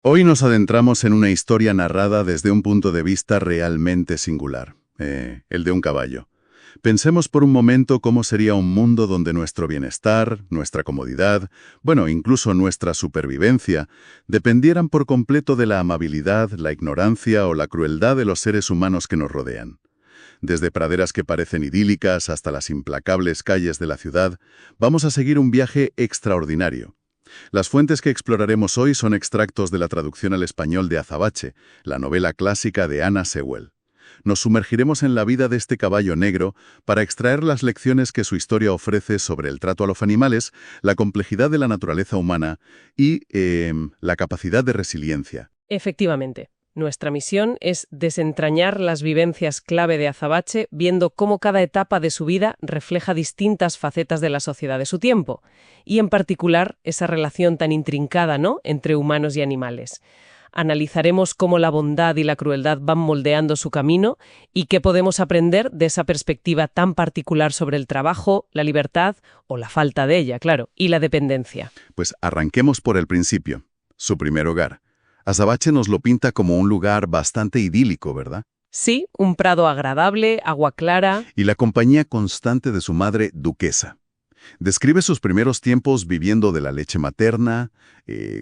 Hoy nos adentramos en una historia narrada desde un punto de vista realmente singular, el de un caballo. Pensemos por un momento cómo sería un mundo donde nuestro bienestar, nuestra comodidad, bueno, incluso nuestra supervivencia, dependieran por completo de la amabilidad, la ignorancia o la crueldad de los seres humanos que nos rodean. Desde praderas que parecen idílicas hasta las implacables calles de la ciudad, vamos a seguir un viaje extraordinario. Las fuentes que exploraremos hoy son extractos de la traducción al español de Azabache, la novela clásica de Anna Sewell. Nos sumergiremos en la vida de este caballo negro para extraer las lecciones que su historia ofrece sobre el trato a los animales, la complejidad de la naturaleza humana y la capacidad de resiliencia. Efectivamente. Nuestra misión es desentrañar las vivencias clave de Azabache, viendo cómo cada etapa de su vida refleja distintas facetas de la sociedad de su tiempo, y en particular esa relación tan intrincada, ¿no?, entre humanos y animales. Analizaremos cómo la bondad y la crueldad van moldeando su camino y qué podemos aprender de esa perspectiva tan particular sobre el trabajo, la libertad, o la falta de ella, claro, y la dependencia. Pues arranquemos por el principio, su primer hogar. Azabache nos lo pinta como un lugar bastante idílico, ¿verdad? Sí, un prado agradable, agua clara. Y la compañía constante de su madre, Duquesa. Describe sus primeros tiempos viviendo de la leche materna,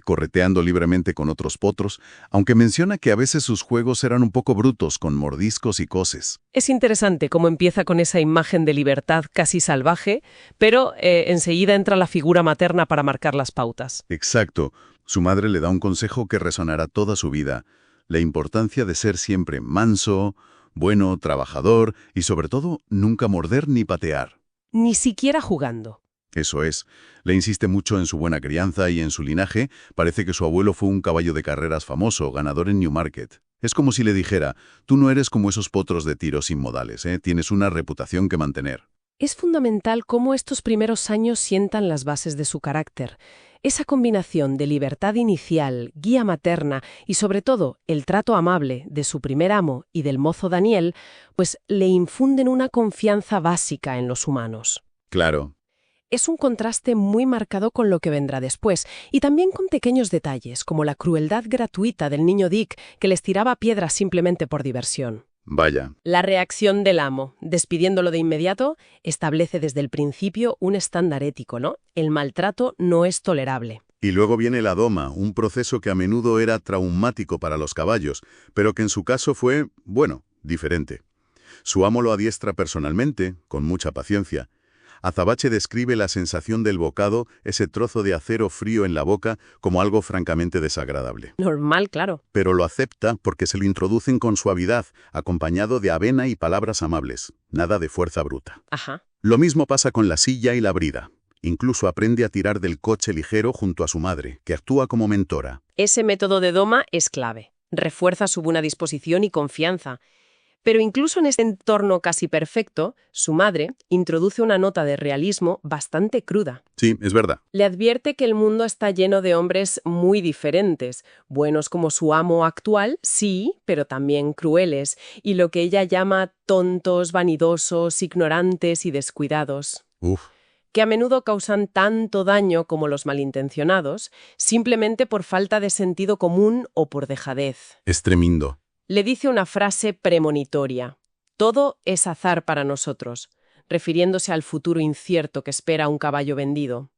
correteando libremente con otros potros, aunque menciona que a veces sus juegos eran un poco brutos, con mordiscos y coces. Es interesante cómo empieza con esa imagen de libertad casi salvaje, pero enseguida entra la figura materna para marcar las pautas. Exacto. Su madre le da un consejo que resonará toda su vida: la importancia de ser siempre manso, bueno, trabajador y, sobre todo, nunca morder ni patear. Ni siquiera jugando. Eso es. Le insiste mucho en su buena crianza y en su linaje. Parece que su abuelo fue un caballo de carreras famoso, ganador en Newmarket. Es como si le dijera: tú no eres como esos potros de tiro sin modales, ¿eh? Tienes una reputación que mantener. Es fundamental cómo estos primeros años sientan las bases de su carácter. Esa combinación de libertad inicial, guía materna y, sobre todo, el trato amable de su primer amo y del mozo Daniel, pues le infunden una confianza básica en los humanos. Claro. Es un contraste muy marcado con lo que vendrá después, y también con pequeños detalles, como la crueldad gratuita del niño Dick, que les tiraba piedras simplemente por diversión. Vaya. La reacción del amo, despidiéndolo de inmediato, establece desde el principio un estándar ético, ¿no? El maltrato no es tolerable. Y luego viene la doma, un proceso que a menudo era traumático para los caballos, pero que en su caso fue, bueno, diferente. Su amo lo adiestra personalmente, con mucha paciencia. Azabache describe la sensación del bocado, ese trozo de acero frío en la boca, como algo francamente desagradable. Normal, claro. Pero lo acepta porque se lo introducen con suavidad, acompañado de avena y palabras amables. Nada de fuerza bruta. Ajá. Lo mismo pasa con la silla y la brida. Incluso aprende a tirar del coche ligero junto a su madre, que actúa como mentora. Ese método de doma es clave. Refuerza su buena disposición y confianza. Pero incluso en este entorno casi perfecto, su madre introduce una nota de realismo bastante cruda. Sí, es verdad. Le advierte que el mundo está lleno de hombres muy diferentes, buenos como su amo actual, sí, pero también crueles, y lo que ella llama tontos, vanidosos, ignorantes y descuidados. Que a menudo causan tanto daño como los malintencionados, simplemente por falta de sentido común o por dejadez. Es tremendo. Le dice una frase premonitoria: todo es azar para nosotros, refiriéndose al futuro incierto que espera a un caballo vendido.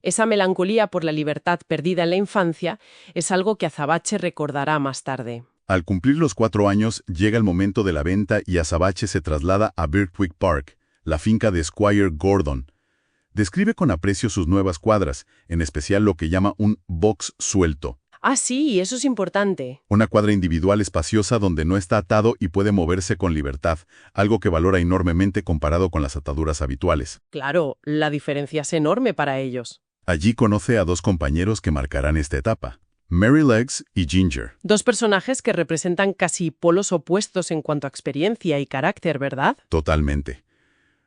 Esa melancolía por la libertad perdida en la infancia es algo que Azabache recordará más tarde. Al cumplir los 4 años, llega el momento de la venta y Azabache se traslada a Birtwick Park, la finca de Squire Gordon. Describe con aprecio sus nuevas cuadras, en especial lo que llama un box suelto. Ah, sí, eso es importante. Una cuadra individual espaciosa donde no está atado y puede moverse con libertad, algo que valora enormemente comparado con las ataduras habituales. Claro, la diferencia es enorme para ellos. Allí conoce a 2 compañeros que marcarán esta etapa: Mary Legs y Ginger. 2 personajes que representan casi polos opuestos en cuanto a experiencia y carácter, ¿verdad? Totalmente.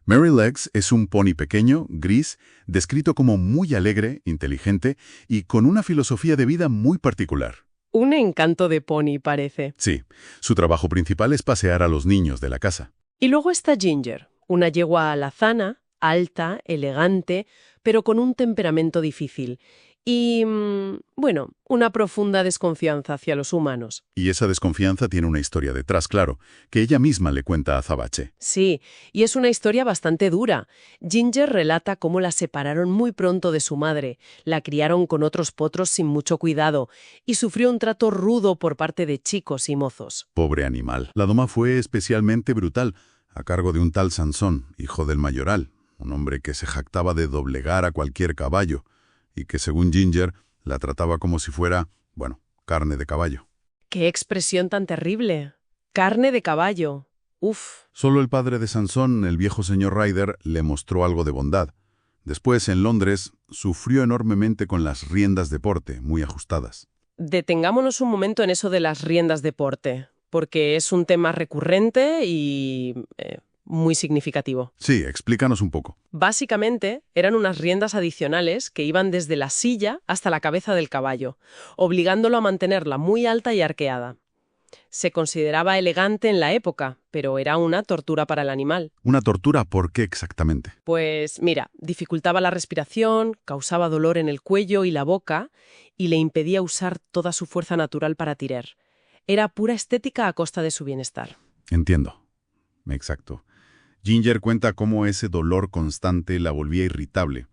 Mary Legs es un pony pequeño, gris, descrito como muy alegre, inteligente y con una filosofía de vida muy particular. Un encanto de pony, parece. Sí, su trabajo principal es pasear a los niños de la casa. Y luego está Ginger, una yegua alazana, alta, elegante, pero con un temperamento difícil. Y, bueno, una profunda desconfianza hacia los humanos. Y esa desconfianza tiene una historia detrás, claro, que ella misma le cuenta a Azabache. Sí, y es una historia bastante dura. Ginger relata cómo la separaron muy pronto de su madre, la criaron con otros potros sin mucho cuidado y sufrió un trato rudo por parte de chicos y mozos. Pobre animal. La doma fue especialmente brutal, a cargo de un tal Sansón, hijo del mayoral, un hombre que se jactaba de doblegar a cualquier caballo, y que, según Ginger, la trataba como si fuera, bueno, carne de caballo. ¡Qué expresión tan terrible! Carne de caballo. Uf. Solo el padre de Sansón, el viejo señor Ryder, le mostró algo de bondad. Después, en Londres, sufrió enormemente con las riendas de porte, muy ajustadas. Detengámonos un momento en eso de las riendas de porte, porque es un tema recurrente y muy significativo. Sí, explícanos un poco. Básicamente, eran unas riendas adicionales que iban desde la silla hasta la cabeza del caballo, obligándolo a mantenerla muy alta y arqueada. Se consideraba elegante en la época, pero era una tortura para el animal. ¿Una tortura por qué exactamente? Pues mira, dificultaba la respiración, causaba dolor en el cuello y la boca, y le impedía usar toda su fuerza natural para tirar. Era pura estética a costa de su bienestar. Entiendo. Exacto. Ginger cuenta cómo ese dolor constante la volvía irritable.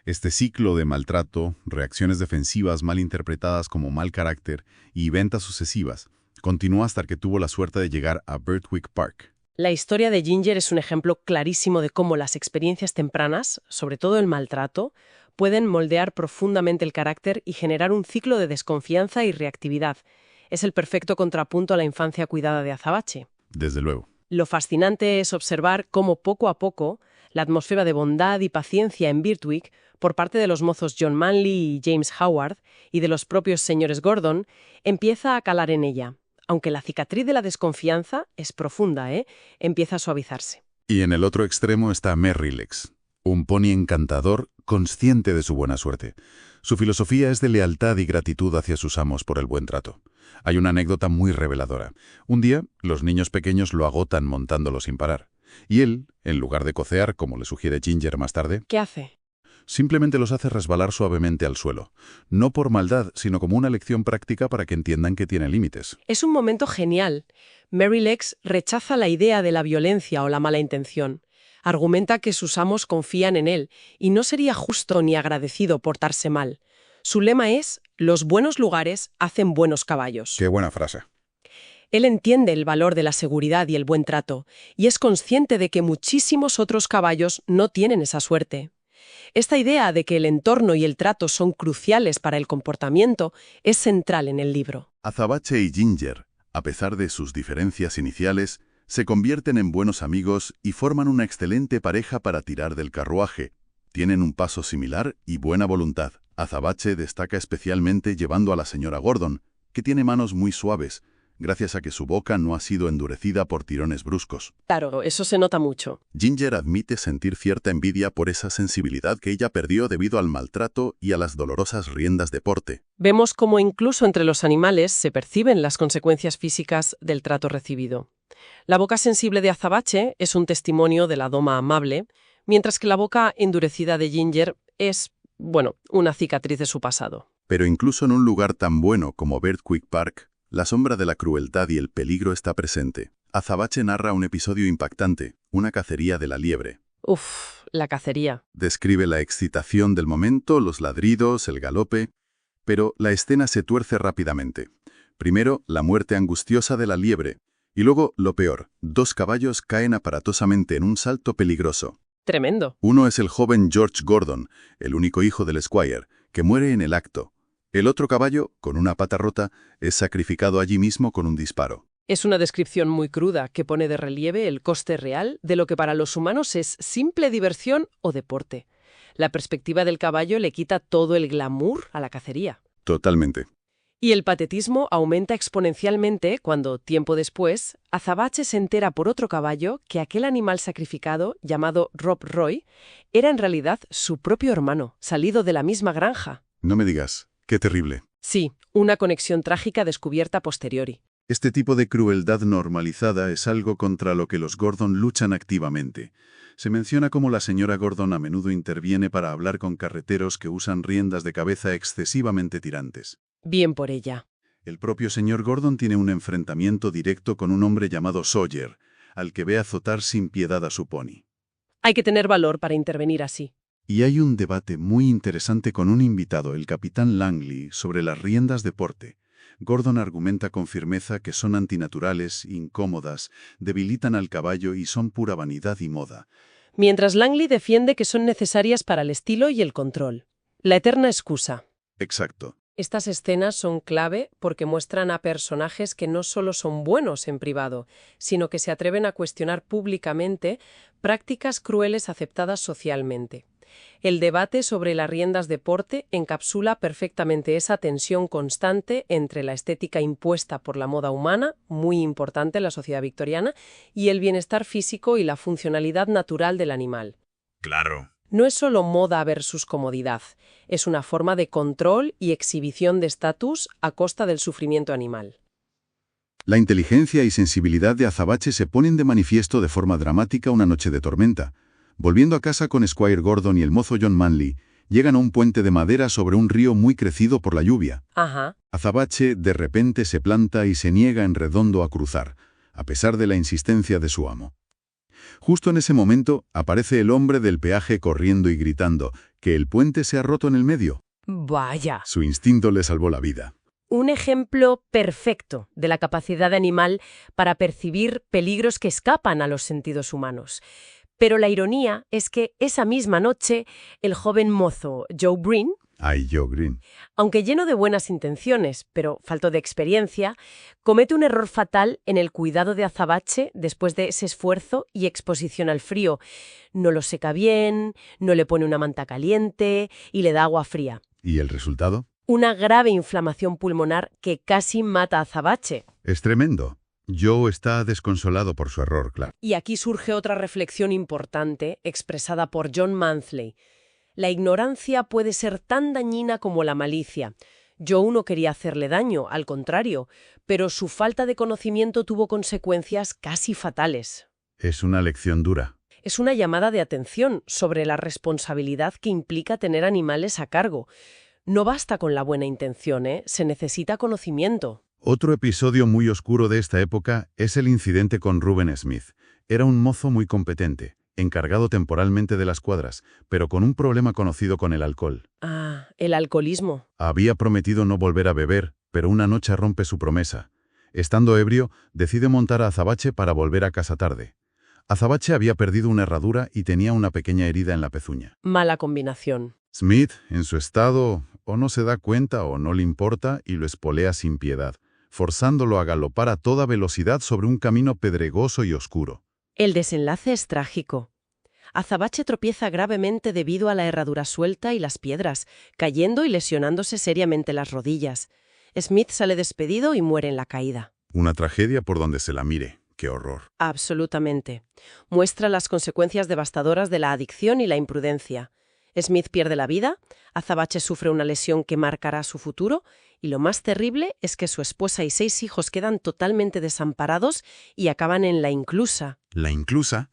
Este ciclo de maltrato, reacciones defensivas mal interpretadas como mal carácter y ventas sucesivas, continuó hasta que tuvo la suerte de llegar a Birtwick Park. La historia de Ginger es un ejemplo clarísimo de cómo las experiencias tempranas, sobre todo el maltrato, pueden moldear profundamente el carácter y generar un ciclo de desconfianza y reactividad. Es el perfecto contrapunto a la infancia cuidada de Azabache. Desde luego. Lo fascinante es observar cómo poco a poco la atmósfera de bondad y paciencia en Birtwick, por parte de los mozos John Manley y James Howard, y de los propios señores Gordon, empieza a calar en ella. Aunque la cicatriz de la desconfianza es profunda, empieza a suavizarse. Y en el otro extremo está Merrylegs, un pony encantador, consciente de su buena suerte. Su filosofía es de lealtad y gratitud hacia sus amos por el buen trato. Hay una anécdota muy reveladora. Un día, los niños pequeños lo agotan montándolo sin parar. Y él, en lugar de cocear, como le sugiere Ginger más tarde, ¿Qué hace? simplemente los hace resbalar suavemente al suelo. No por maldad, sino como una lección práctica para que entiendan que tiene límites. Es un momento genial. Merrylegs rechaza la idea de la violencia o la mala intención. Argumenta que sus amos confían en él y no sería justo ni agradecido portarse mal. Su lema es: los buenos lugares hacen buenos caballos. Qué buena frase. Él entiende el valor de la seguridad y el buen trato, y es consciente de que muchísimos otros caballos no tienen esa suerte. Esta idea de que el entorno y el trato son cruciales para el comportamiento es central en el libro. Azabache y Ginger, a pesar de sus diferencias iniciales, se convierten en buenos amigos y forman una excelente pareja para tirar del carruaje. Tienen un paso similar y buena voluntad. Azabache destaca especialmente llevando a la señora Gordon, que tiene manos muy suaves, gracias a que su boca no ha sido endurecida por tirones bruscos. Claro, eso se nota mucho. Ginger admite sentir cierta envidia por esa sensibilidad que ella perdió debido al maltrato y a las dolorosas riendas de porte. Vemos cómo incluso entre los animales se perciben las consecuencias físicas del trato recibido. La boca sensible de Azabache es un testimonio de la doma amable, mientras que la boca endurecida de Ginger es, bueno, una cicatriz de su pasado. Pero incluso en un lugar tan bueno como Birtwick Park, la sombra de la crueldad y el peligro está presente. Azabache narra un episodio impactante, una cacería de la liebre. Uf, la cacería. Describe la excitación del momento, los ladridos, el galope, pero la escena se tuerce rápidamente. Primero, la muerte angustiosa de la liebre, y luego, lo peor, 2 caballos caen aparatosamente en un salto peligroso. Tremendo. Uno es el joven George Gordon, el único hijo del Squire, que muere en el acto. El otro caballo, con una pata rota, es sacrificado allí mismo con un disparo. Es una descripción muy cruda que pone de relieve el coste real de lo que para los humanos es simple diversión o deporte. La perspectiva del caballo le quita todo el glamour a la cacería. Totalmente. Y el patetismo aumenta exponencialmente cuando, tiempo después, Azabache se entera por otro caballo que aquel animal sacrificado, llamado Rob Roy, era en realidad su propio hermano, salido de la misma granja. No me digas. Qué terrible. Sí, una conexión trágica descubierta a posteriori. Este tipo de crueldad normalizada es algo contra lo que los Gordon luchan activamente. Se menciona cómo la señora Gordon a menudo interviene para hablar con carreteros que usan riendas de cabeza excesivamente tirantes. Bien por ella. El propio señor Gordon tiene un enfrentamiento directo con un hombre llamado Sawyer, al que ve azotar sin piedad a su pony. Hay que tener valor para intervenir así. Y hay un debate muy interesante con un invitado, el capitán Langley, sobre las riendas de porte. Gordon argumenta con firmeza que son antinaturales, incómodas, debilitan al caballo y son pura vanidad y moda. Mientras Langley defiende que son necesarias para el estilo y el control. La eterna excusa. Exacto. Estas escenas son clave porque muestran a personajes que no solo son buenos en privado, sino que se atreven a cuestionar públicamente prácticas crueles aceptadas socialmente. El debate sobre las riendas de porte encapsula perfectamente esa tensión constante entre la estética impuesta por la moda humana, muy importante en la sociedad victoriana, y el bienestar físico y la funcionalidad natural del animal. Claro. No es solo moda versus comodidad, es una forma de control y exhibición de estatus a costa del sufrimiento animal. La inteligencia y sensibilidad de Azabache se ponen de manifiesto de forma dramática una noche de tormenta. Volviendo a casa con Squire Gordon y el mozo John Manley, llegan a un puente de madera sobre un río muy crecido por la lluvia. Ajá. Azabache de repente se planta y se niega en redondo a cruzar, a pesar de la insistencia de su amo. Justo en ese momento aparece el hombre del peaje corriendo y gritando que el puente se ha roto en el medio. Vaya. Su instinto le salvó la vida. Un ejemplo perfecto de la capacidad animal para percibir peligros que escapan a los sentidos humanos. Pero la ironía es que esa misma noche, el joven mozo Joe Green, Ay, Joe Green. aunque lleno de buenas intenciones, pero falto de experiencia, comete un error fatal en el cuidado de Azabache después de ese esfuerzo y exposición al frío. No lo seca bien, no le pone una manta caliente y le da agua fría. ¿Y el resultado? Una grave inflamación pulmonar que casi mata a Azabache. Es tremendo. Joe está desconsolado por su error, claro. Y aquí surge otra reflexión importante expresada por John Manley. La ignorancia puede ser tan dañina como la malicia. Joe no quería hacerle daño, al contrario, pero su falta de conocimiento tuvo consecuencias casi fatales. Es una lección dura. Es una llamada de atención sobre la responsabilidad que implica tener animales a cargo. No basta con la buena intención, se necesita conocimiento. Otro episodio muy oscuro de esta época es el incidente con Reuben Smith. Era un mozo muy competente, encargado temporalmente de las cuadras, pero con un problema conocido con el alcohol. Ah, el alcoholismo. Había prometido no volver a beber, pero una noche rompe su promesa. Estando ebrio, decide montar a Azabache para volver a casa tarde. Azabache había perdido una herradura y tenía una pequeña herida en la pezuña. Mala combinación. Smith, en su estado, o no se da cuenta o no le importa y lo espolea sin piedad, forzándolo a galopar a toda velocidad sobre un camino pedregoso y oscuro. El desenlace es trágico. Azabache tropieza gravemente debido a la herradura suelta y las piedras, cayendo y lesionándose seriamente las rodillas. Smith sale despedido y muere en la caída. Una tragedia por donde se la mire. ¡Qué horror! Absolutamente. Muestra las consecuencias devastadoras de la adicción y la imprudencia. Smith pierde la vida, Azabache sufre una lesión que marcará su futuro, y lo más terrible es que su esposa y 6 hijos quedan totalmente desamparados y acaban en la inclusa. ¿La inclusa?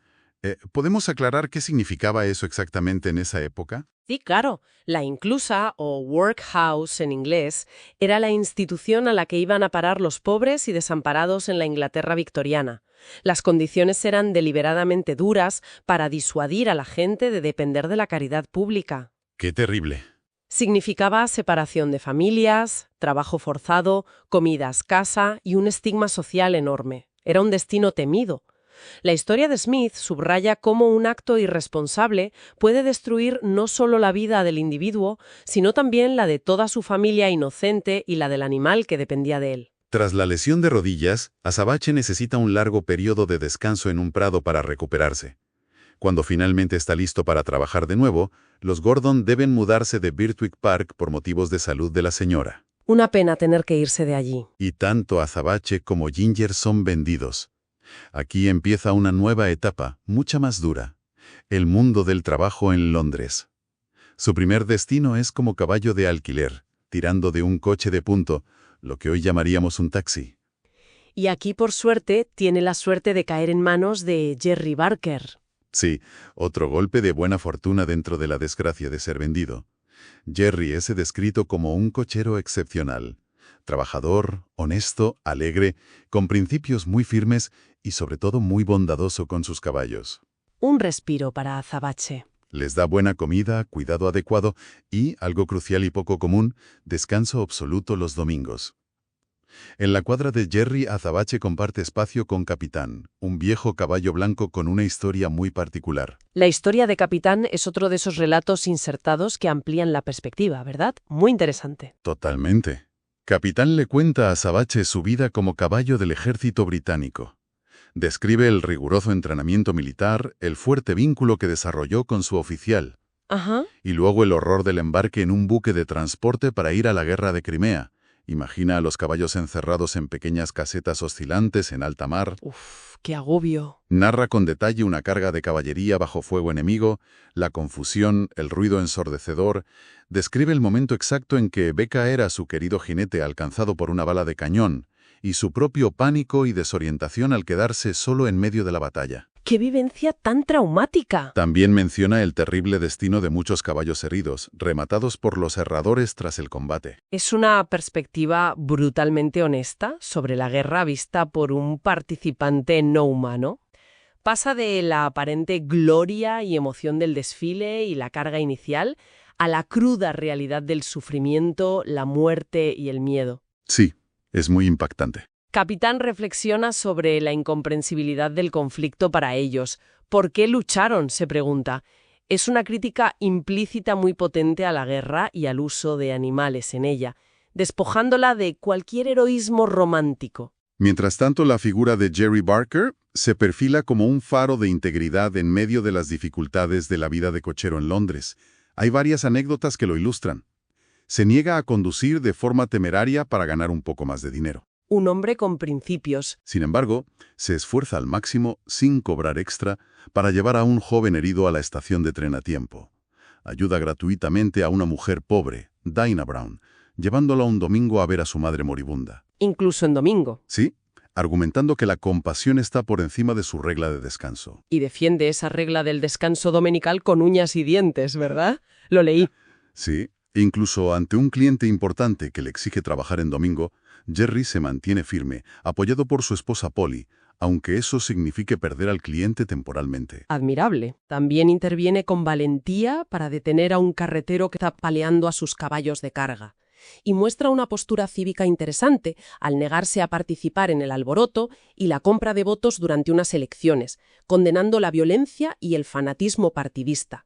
¿Podemos aclarar qué significaba eso exactamente en esa época? Sí, claro. La inclusa, o workhouse en inglés, era la institución a la que iban a parar los pobres y desamparados en la Inglaterra victoriana. Las condiciones eran deliberadamente duras para disuadir a la gente de depender de la caridad pública. ¡Qué terrible! Significaba separación de familias, trabajo forzado, comida escasa y un estigma social enorme. Era un destino temido. La historia de Smith subraya cómo un acto irresponsable puede destruir no solo la vida del individuo, sino también la de toda su familia inocente y la del animal que dependía de él. Tras la lesión de rodillas, Azabache necesita un largo periodo de descanso en un prado para recuperarse. Cuando finalmente está listo para trabajar de nuevo, los Gordon deben mudarse de Birtwick Park por motivos de salud de la señora. Una pena tener que irse de allí. Y tanto Azabache como Ginger son vendidos. Aquí empieza una nueva etapa, mucha más dura. El mundo del trabajo en Londres. Su primer destino es como caballo de alquiler, tirando de un coche de punto, lo que hoy llamaríamos un taxi. Y aquí, por suerte, tiene la suerte de caer en manos de Jerry Barker. Sí, otro golpe de buena fortuna dentro de la desgracia de ser vendido. Jerry es descrito como un cochero excepcional. Trabajador, honesto, alegre, con principios muy firmes y sobre todo muy bondadoso con sus caballos. Un respiro para Azabache. Les da buena comida, cuidado adecuado y, algo crucial y poco común, descanso absoluto los domingos. En la cuadra de Jerry, Azabache comparte espacio con Capitán, un viejo caballo blanco con una historia muy particular. La historia de Capitán es otro de esos relatos insertados que amplían la perspectiva, ¿verdad? Muy interesante. Totalmente. Capitán le cuenta a Azabache su vida como caballo del ejército británico. Describe el riguroso entrenamiento militar, el fuerte vínculo que desarrolló con su oficial, Ajá. y luego el horror del embarque en un buque de transporte para ir a la guerra de Crimea. Imagina a los caballos encerrados en pequeñas casetas oscilantes en alta mar. Uf, qué agobio. Narra con detalle una carga de caballería bajo fuego enemigo, la confusión, el ruido ensordecedor. Describe el momento exacto en que ve caer a su querido jinete alcanzado por una bala de cañón, y su propio pánico y desorientación al quedarse solo en medio de la batalla. ¡Qué vivencia tan traumática! También menciona el terrible destino de muchos caballos heridos, rematados por los herradores tras el combate. Es una perspectiva brutalmente honesta sobre la guerra vista por un participante no humano. Pasa de la aparente gloria y emoción del desfile y la carga inicial a la cruda realidad del sufrimiento, la muerte y el miedo. Sí, es muy impactante. Capitán reflexiona sobre la incomprensibilidad del conflicto para ellos. ¿Por qué lucharon?, se pregunta. Es una crítica implícita muy potente a la guerra y al uso de animales en ella, despojándola de cualquier heroísmo romántico. Mientras tanto, la figura de Jerry Barker se perfila como un faro de integridad en medio de las dificultades de la vida de cochero en Londres. Hay varias anécdotas que lo ilustran. Se niega a conducir de forma temeraria para ganar un poco más de dinero. Un hombre con principios. Sin embargo, se esfuerza al máximo, sin cobrar extra, para llevar a un joven herido a la estación de tren a tiempo. Ayuda gratuitamente a una mujer pobre, Dinah Brown, llevándola un domingo a ver a su madre moribunda. Incluso en domingo. Sí, argumentando que la compasión está por encima de su regla de descanso. Y defiende esa regla del descanso dominical con uñas y dientes, ¿verdad? Lo leí. Sí, incluso ante un cliente importante que le exige trabajar en domingo, Jerry se mantiene firme, apoyado por su esposa Polly, aunque eso signifique perder al cliente temporalmente. Admirable. También interviene con valentía para detener a un carretero que está paleando a sus caballos de carga. Y muestra una postura cívica interesante al negarse a participar en el alboroto y la compra de votos durante unas elecciones, condenando la violencia y el fanatismo partidista.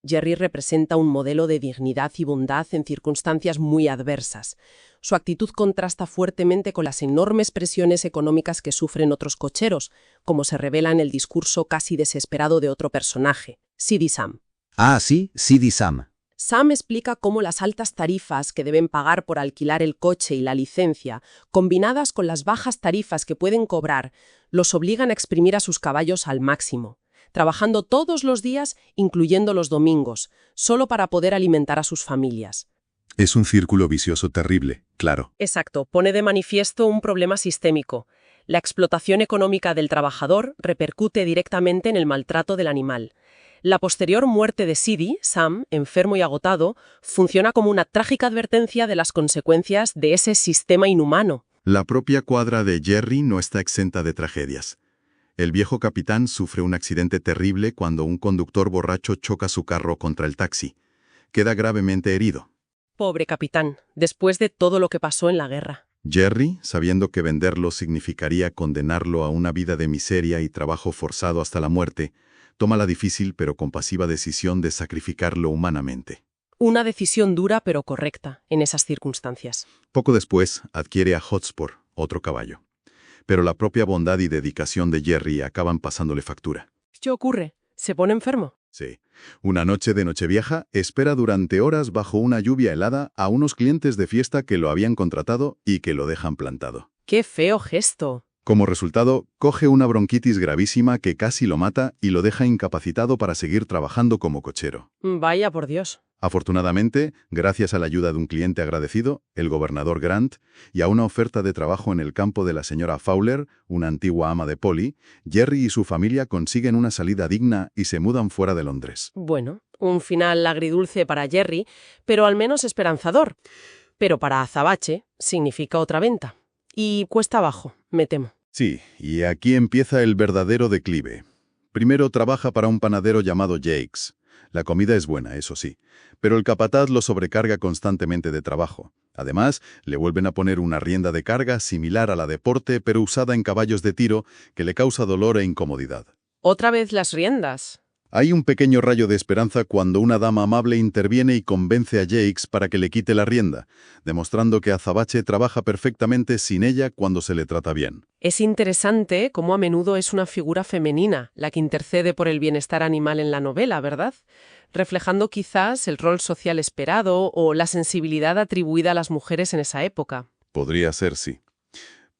Jerry representa un modelo de dignidad y bondad en circunstancias muy adversas. Su actitud contrasta fuertemente con las enormes presiones económicas que sufren otros cocheros, como se revela en el discurso casi desesperado de otro personaje, Sidi Sam. Ah, sí, Sidi Sam. Sam explica cómo las altas tarifas que deben pagar por alquilar el coche y la licencia, combinadas con las bajas tarifas que pueden cobrar, los obligan a exprimir a sus caballos al máximo, trabajando todos los días, incluyendo los domingos, solo para poder alimentar a sus familias. Es un círculo vicioso terrible, claro. Exacto, pone de manifiesto un problema sistémico. La explotación económica del trabajador repercute directamente en el maltrato del animal. La posterior muerte de Sidi, Sam, enfermo y agotado, funciona como una trágica advertencia de las consecuencias de ese sistema inhumano. La propia cuadra de Jerry no está exenta de tragedias. El viejo capitán sufre un accidente terrible cuando un conductor borracho choca su carro contra el taxi. Queda gravemente herido. Pobre capitán, después de todo lo que pasó en la guerra. Jerry, sabiendo que venderlo significaría condenarlo a una vida de miseria y trabajo forzado hasta la muerte, toma la difícil pero compasiva decisión de sacrificarlo humanamente. Una decisión dura pero correcta en esas circunstancias. Poco después adquiere a Hotspur, otro caballo. Pero la propia bondad y dedicación de Jerry acaban pasándole factura. ¿Qué ocurre? ¿Se pone enfermo? Sí. Una noche de Nochevieja espera durante horas bajo una lluvia helada a unos clientes de fiesta que lo habían contratado y que lo dejan plantado. ¡Qué feo gesto! Como resultado, coge una bronquitis gravísima que casi lo mata y lo deja incapacitado para seguir trabajando como cochero. Vaya por Dios. Afortunadamente, gracias a la ayuda de un cliente agradecido, el gobernador Grant, y a una oferta de trabajo en el campo de la señora Fowler, una antigua ama de Polly, Jerry y su familia consiguen una salida digna y se mudan fuera de Londres. Bueno, un final agridulce para Jerry, pero al menos esperanzador. Pero para Azabache significa otra venta. Y cuesta abajo, me temo. Sí, y aquí empieza el verdadero declive. Primero trabaja para un panadero llamado Jakes. La comida es buena, eso sí, pero el capataz lo sobrecarga constantemente de trabajo. Además, le vuelven a poner una rienda de carga similar a la de porte, pero usada en caballos de tiro, que le causa dolor e incomodidad. Otra vez las riendas. Hay un pequeño rayo de esperanza cuando una dama amable interviene y convence a Jakes para que le quite la rienda, demostrando que Azabache trabaja perfectamente sin ella cuando se le trata bien. Es interesante cómo a menudo es una figura femenina la que intercede por el bienestar animal en la novela, ¿verdad? Reflejando quizás el rol social esperado o la sensibilidad atribuida a las mujeres en esa época. Podría ser, sí.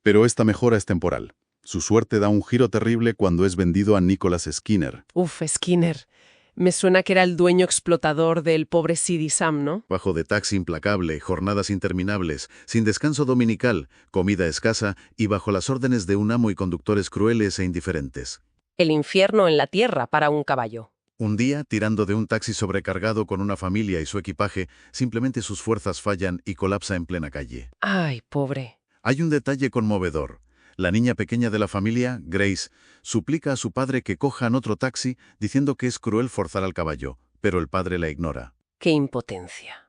Pero esta mejora es temporal. Su suerte da un giro terrible cuando es vendido a Nicholas Skinner. Uf, Skinner. Me suena que era el dueño explotador del pobre Sid y Sam, ¿no? Bajo de taxi implacable, jornadas interminables, sin descanso dominical, comida escasa y bajo las órdenes de un amo y conductores crueles e indiferentes. El infierno en la tierra para un caballo. Un día, tirando de un taxi sobrecargado con una familia y su equipaje, simplemente sus fuerzas fallan y colapsa en plena calle. Ay, pobre. Hay un detalle conmovedor. La niña pequeña de la familia, Grace, suplica a su padre que cojan otro taxi diciendo que es cruel forzar al caballo, pero el padre la ignora. ¡Qué impotencia!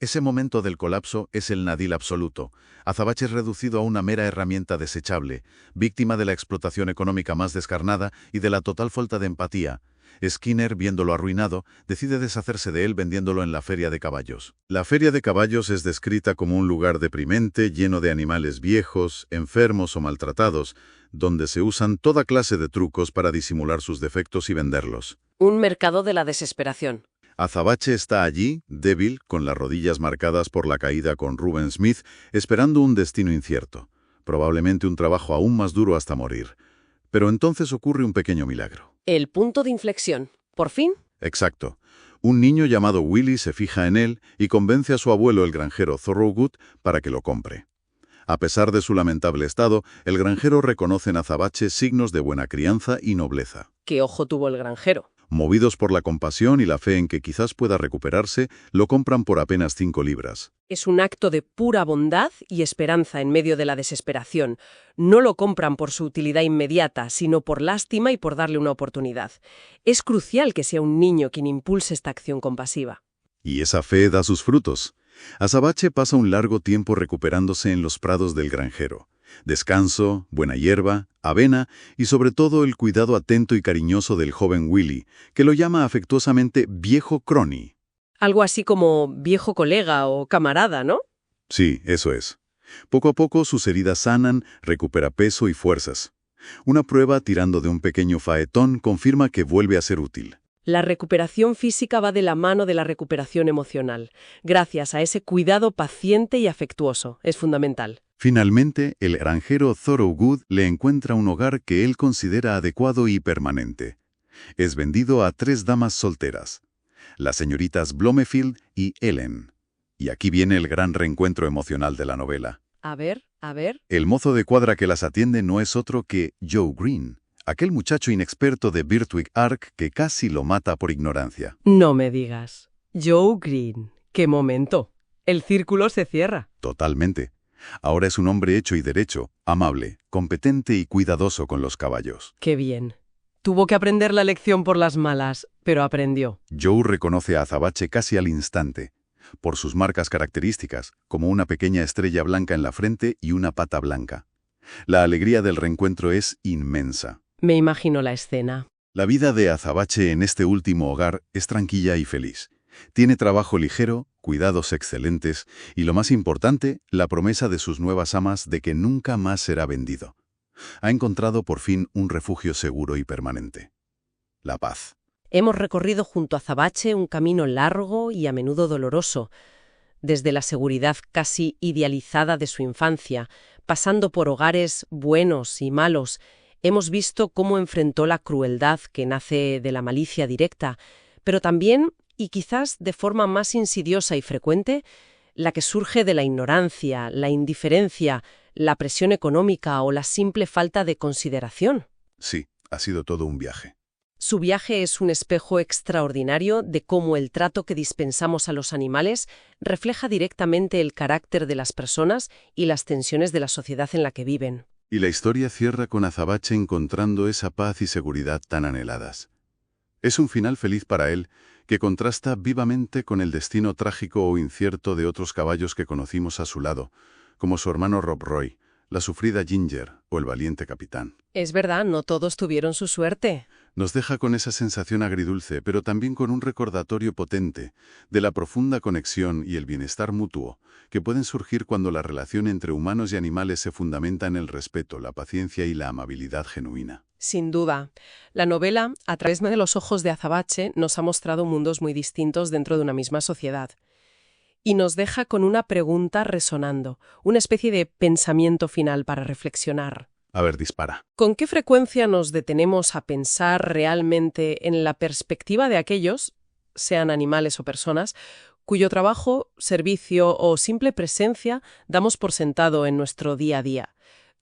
Ese momento del colapso es el nadil absoluto. Azabache es reducido a una mera herramienta desechable, víctima de la explotación económica más descarnada y de la total falta de empatía. Skinner, viéndolo arruinado, decide deshacerse de él vendiéndolo en la feria de caballos. La feria de caballos es descrita como un lugar deprimente, lleno de animales viejos, enfermos o maltratados, donde se usan toda clase de trucos para disimular sus defectos y venderlos. Un mercado de la desesperación. Azabache está allí, débil, con las rodillas marcadas por la caída con Reuben Smith, esperando un destino incierto, probablemente un trabajo aún más duro hasta morir. Pero entonces ocurre un pequeño milagro. El punto de inflexión. ¿Por fin? Exacto. Un niño llamado Willy se fija en él y convence a su abuelo, el granjero Thorogood, para que lo compre. A pesar de su lamentable estado, el granjero reconoce en Azabache signos de buena crianza y nobleza. ¿Qué ojo tuvo el granjero? Movidos por la compasión y la fe en que quizás pueda recuperarse, lo compran por apenas 5 libras. Es un acto de pura bondad y esperanza en medio de la desesperación. No lo compran por su utilidad inmediata, sino por lástima y por darle una oportunidad. Es crucial que sea un niño quien impulse esta acción compasiva. Y esa fe da sus frutos. Azabache pasa un largo tiempo recuperándose en los prados del granjero. Descanso, buena hierba, avena y sobre todo el cuidado atento y cariñoso del joven Willy, que lo llama afectuosamente viejo Crony. Algo así como viejo colega o camarada, ¿no? Sí, eso es. Poco a poco sus heridas sanan, recupera peso y fuerzas. Una prueba tirando de un pequeño faetón confirma que vuelve a ser útil. La recuperación física va de la mano de la recuperación emocional, gracias a ese cuidado paciente y afectuoso. Es fundamental. Finalmente, el granjero Thorogood le encuentra un hogar que él considera adecuado y permanente. Es vendido a 3 damas solteras, las señoritas Blomefield y Ellen. Y aquí viene el gran reencuentro emocional de la novela. A ver. El mozo de cuadra que las atiende no es otro que Joe Green, aquel muchacho inexperto de Birtwick Ark que casi lo mata por ignorancia. No me digas. Joe Green. ¡Qué momento! El círculo se cierra. Totalmente. Ahora es un hombre hecho y derecho, amable, competente y cuidadoso con los caballos. ¡Qué bien! Tuvo que aprender la lección por las malas, pero aprendió. Joe reconoce a Azabache casi al instante, por sus marcas características, como una pequeña estrella blanca en la frente y una pata blanca. La alegría del reencuentro es inmensa. Me imagino la escena. La vida de Azabache en este último hogar es tranquila y feliz. Tiene trabajo ligero, cuidados excelentes y, lo más importante, la promesa de sus nuevas amas de que nunca más será vendido. Ha encontrado por fin un refugio seguro y permanente. La paz. Hemos recorrido junto a Azabache un camino largo y a menudo doloroso, desde la seguridad casi idealizada de su infancia, pasando por hogares buenos y malos. Hemos visto cómo enfrentó la crueldad que nace de la malicia directa, pero también Y quizás de forma más insidiosa y frecuente, la que surge de la ignorancia, la indiferencia, la presión económica o la simple falta de consideración. Sí, ha sido todo un viaje. Su viaje es un espejo extraordinario de cómo el trato que dispensamos a los animales refleja directamente el carácter de las personas y las tensiones de la sociedad en la que viven. Y la historia cierra con Azabache encontrando esa paz y seguridad tan anheladas. Es un final feliz para él, que contrasta vivamente con el destino trágico o incierto de otros caballos que conocimos a su lado, como su hermano Rob Roy, la sufrida Ginger o el valiente capitán. Es verdad, no todos tuvieron su suerte. Nos deja con esa sensación agridulce, pero también con un recordatorio potente de la profunda conexión y el bienestar mutuo que pueden surgir cuando la relación entre humanos y animales se fundamenta en el respeto, la paciencia y la amabilidad genuina. Sin duda. La novela, a través de los ojos de Azabache, nos ha mostrado mundos muy distintos dentro de una misma sociedad. Y nos deja con una pregunta resonando, una especie de pensamiento final para reflexionar. A ver, dispara. ¿Con qué frecuencia nos detenemos a pensar realmente en la perspectiva de aquellos, sean animales o personas, cuyo trabajo, servicio o simple presencia damos por sentado en nuestro día a día?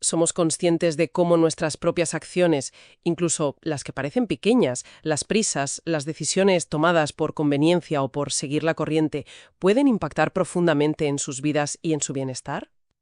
Somos conscientes de cómo nuestras propias acciones, incluso las que parecen pequeñas, las prisas, las decisiones tomadas por conveniencia o por seguir la corriente, pueden impactar profundamente en sus vidas y en su bienestar.